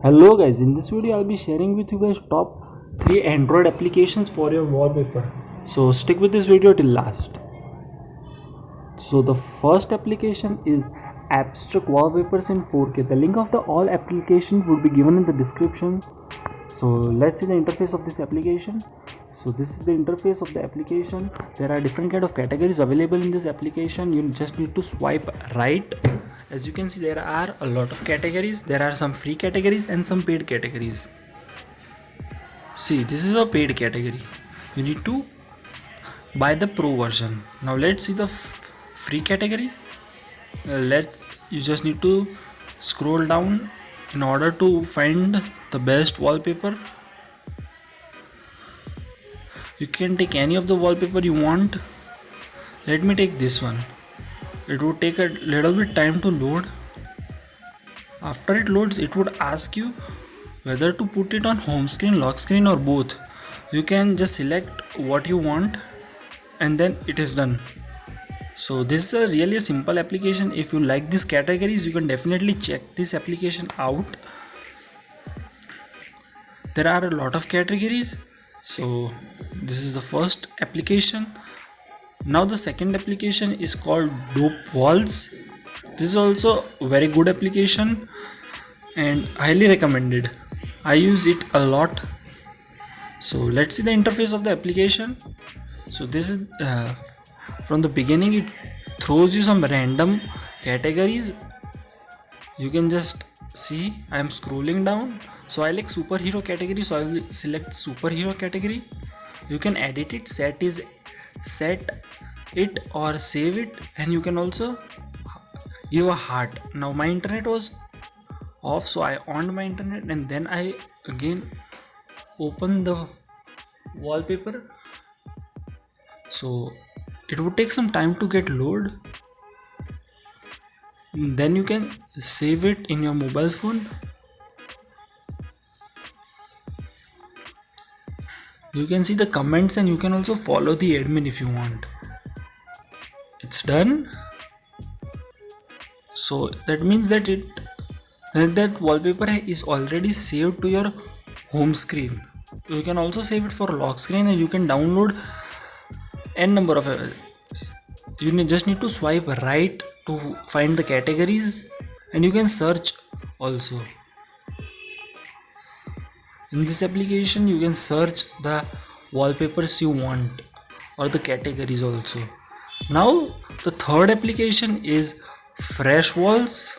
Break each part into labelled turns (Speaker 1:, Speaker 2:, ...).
Speaker 1: Hello guys, in this video I'll be sharing with you guys top 3 Android applications for your wallpaper. So stick with this video till last. So the first application is Abstract Wallpapers in 4K. The link of the all applications would be given in the description. So let's see the interface of this application. So this is the interface of the application. There are different kind of categories available in this application. You just need to swipe right. As you can see, there are a lot of categories. There are some free categories and some paid categories. See, this is a paid category. You need to buy the pro version. Now let's see the free category. You just need to scroll down in order to find the best wallpaper. You can take any of the wallpaper you want. Let me take this one. It would take a little bit time to load. After it loads, it would ask you whether to put it on home screen, lock screen or both. You can just select what you want and then it is done. So this is really a simple application. If you like these categories, you can definitely check this application out. There are a lot of categories. So this is the first application. Now the second application is called Dope Walls. This is also a very good application and highly recommended. I use it a lot. So let's see the interface of the application. So this is from the beginning, it throws you some random categories. You can just see I am scrolling down. So I like superhero category, so I will select superhero category. You can edit it, set it or save it, and you can also give a heart. Now my internet was off, so I on my internet and then I again open the wallpaper. So it would take some time to get load. Then you can save it in your mobile phone. You can see the comments and you can also follow the admin if you want. It's done. So that means that that wallpaper is already saved to your home screen. You can also save it for lock screen and you can download n number of. You just need to swipe right to find the categories and you can search also. In this application you can search the wallpapers you want or the categories also. Now the third application is Fresh Walls.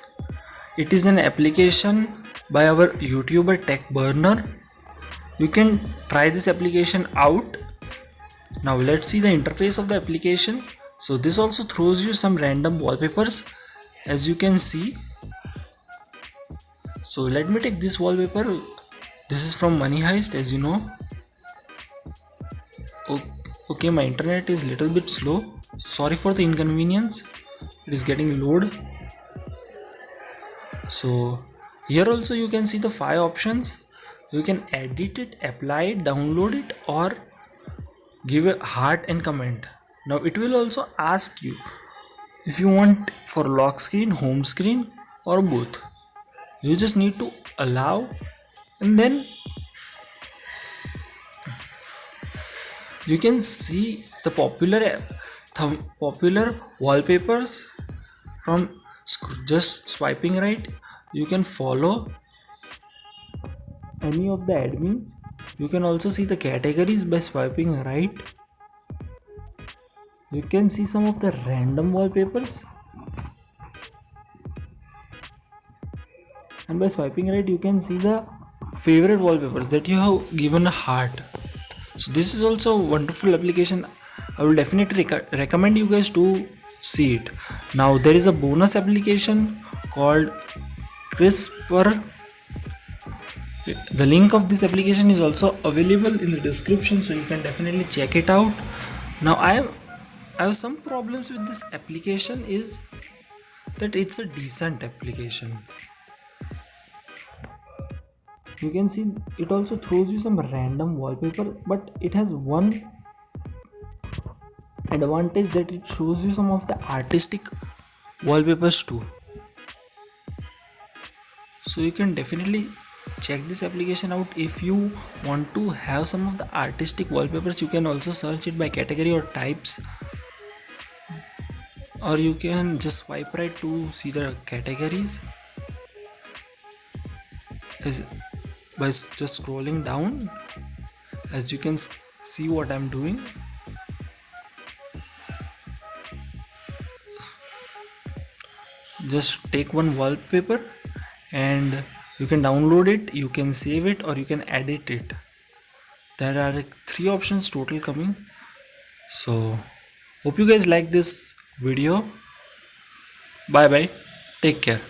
Speaker 1: It is an application by our YouTuber Tech Burner. You can try this application out. Now let's see the interface of the application. So this also throws you some random wallpapers, as you can see. So let me take this wallpaper. This is from Money Heist, as you know. Okay, my internet is little bit slow. Sorry for the inconvenience. It is getting load. So here also you can see the 5 options. You can edit it, apply it, download it or give a heart and comment. Now it will also ask you if you want for lock screen, home screen or both. You just need to allow and then you can see the popular wallpapers from just swiping right. You can follow any of the admins. You can also see the categories by swiping right. You can see some of the random wallpapers and by swiping right you can see the favorite wallpapers that you have given a heart. So this is also a wonderful application. I will definitely recommend you guys to see it. Now there is a bonus application called CRISPR. The link of this application is also available in the description, so you can definitely check it out. Now I have some problems with this application is that it's a decent application. You can see it also throws you some random wallpaper, but it has one advantage that it shows you some of the artistic wallpapers too. So you can definitely check this application out. If you want to have some of the artistic wallpapers, you can also search it by category or types, or you can just swipe right to see the categories as by just scrolling down. As you can see what I'm doing, just take one wallpaper and you can download it, you can save it, or you can edit it. There are 3 options total coming. So hope you guys like this video. Bye bye, take care.